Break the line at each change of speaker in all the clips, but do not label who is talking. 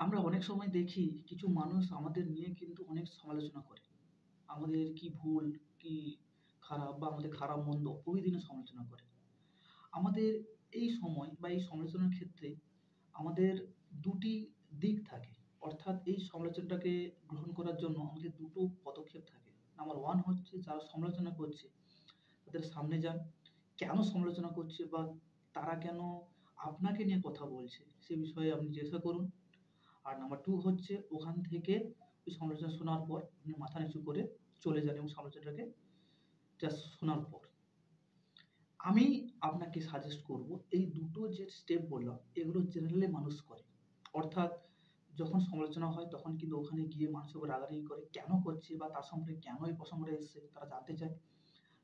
আমরা অনেক সময় দেখি কিছু মানুষ আমাদের নিয়ে কিন্তু অনেক সমালোচনা করে। আমাদের কি ভুল, কি খারাপ বা আমাদের খারাপ মন্দ প্রতিদিনের সমালোচনা করে। আমাদের এই সময় বা এই সমালোচনার ক্ষেত্রে আমাদের ২ টি দিক থাকে। অর্থাৎ এই সমালোচনাটাকে গ্রহণ করার জন্য আমাদের ২ টো পদক্ষেপ থাকে। নাম্বার 1 হচ্ছে যারা সমালোচনা করছে তাদের সামনে যান। কেন সমালোচনা করছে বা তারা কেন আপনাকে নিয়ে কথা বলছে সে বিষয়ে আপনি জিজ্ঞাসা করুন। আর নাম্বার 2 হচ্ছে ওখান থেকে ওই সমালোচনা শোনার পর আপনি মাথা নিচু করে চলে যান এবং সমালোচনাটাকে জাস্ট শোনার পর। আমি আপনাকে সাজেস্ট করব এই দুটো যে স্টেপ বললাম এগুলো জেনারেলি মানুষ করে। অর্থাৎ যখন সমালোচনা হয় তখন কিন্তু ওখানে গিয়ে মানুষের উপর রাগারাগি করে কেন করছে বা তার সম্পর্কে কেন এই প্রসঙ্গটা এসছে তারা জানতে চায়।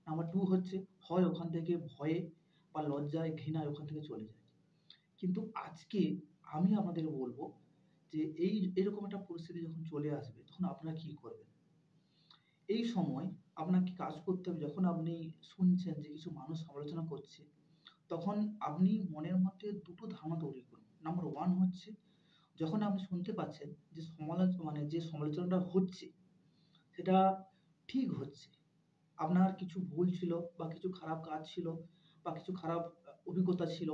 নাম্বার 2 হচ্ছে হয় ওখান থেকে ভয়ে বা লজ্জায়, ঘৃণায় ওখান থেকে চলে যায়। কিন্তু আজকে আমি আপনাদের বলব যে এরকম একটা পরিস্থিতি যখন চলে আসবে তখন আপনারা কি করবেন? এই সময় আপনাকে কাজ করতে হবে যখন আপনি শুনছেন যে কিছু মানুষ সমালোচনা করছে, তখন আপনি মনের মধ্যে ২ টো ধারণা তৈরি করুন। নাম্বার 1 হচ্ছে যখন আপনি শুনতে পাচ্ছেন যে মানে যে সমালোচনাটা হচ্ছে সেটা ঠিক হচ্ছে। আপনার কিছু ভুল ছিল বা কিছু খারাপ কাজ ছিল বা কিছু খারাপ অভিজ্ঞতা ছিল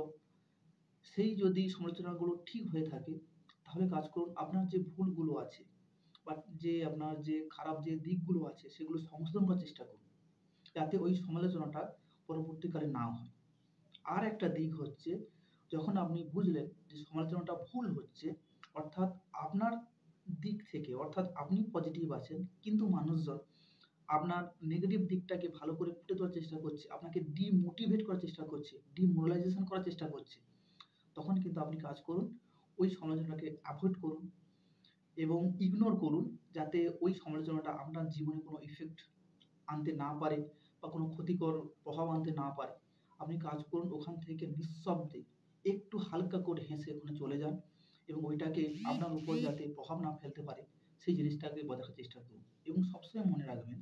সেই যদি সমালোচনাগুলো ঠিক হয়ে থাকে, তাহলে কাজ করুন আপনার যে ভুলগুলো আছে বা যে আপনার যে খারাপ যে দিকগুলো আছে সেগুলো সংশোধন করার চেষ্টা করুন। যাতে ওই সমালোচনাটা পরবর্তীকালে না হয়। আর একটা দিক হচ্ছে যখন আপনি বুঝলেন যে সমালোচনাটা ভুল হচ্ছে, অর্থাৎ আপনার দিক থেকে অর্থাৎ আপনি পজিটিভ আছেন কিন্তু মানুষজন আপনার নেগেটিভ দিকটাকে ভালো করে ফুটে তোলার চেষ্টা করছে, আপনাকে ডিমোটিভেট করার চেষ্টা করছে, ডিমোরালাইজেশন করার চেষ্টা করছে। তখন কিন্তু আপনি কাজ করুন, ওই সমালোচনাটাকে এভয়েড করুন এবং ইগনোর করুন যাতে ওই সমালোচনাটা আপনার জীবনে কোনো ইফেক্ট আনতে না পারে বা কোনো ক্ষতিকর প্রভাব আনতে না পারে। আপনি কাজ করুন ওখান থেকে নিঃশব্দে একটু হালকা করে হেসে ওখানে চলে যান এবং ওইটাকে আপনার উপর যাতে প্রভাব না ফেলতে পারে সেই জিনিসটাকে বজায় রাখার চেষ্টা করুন। এবং সবসময় মনে রাখবেন,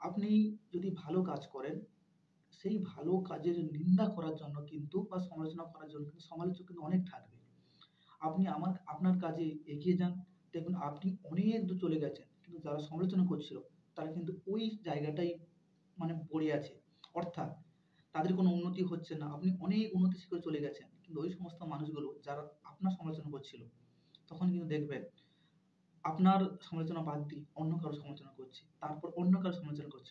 আপনি যদি ভালো কাজ করেন সেই ভালো কাজের নিন্দা করার জন্য কিন্তু বা সমালোচনা করার জন্য কিন্তু সমালোচক কিন্তু অনেক থাকবে। আপনি আপনার কাজে এগিয়ে যান, দেখবেন আপনি অনেক দূর চলে গেছেন। কিন্তু যারা সমালোচনা করছিল তারা কিন্তু ওই জায়গাটাই মানে পড়ে আছে। অর্থাৎ তাদের কোনো উন্নতি হচ্ছে না। আপনি অনেক উন্নতির শিখরে চলে গেছেন। কিন্তু ওই সমস্ত মানুষগুলো যারা আপনার সমালোচনা করছিল, তখন কিন্তু দেখবেন আপনার সমালোচনা বাদ দিয়ে অন্য কারো সমালোচনা করছে। তারপর অন্য কারো সমালোচনা করছে।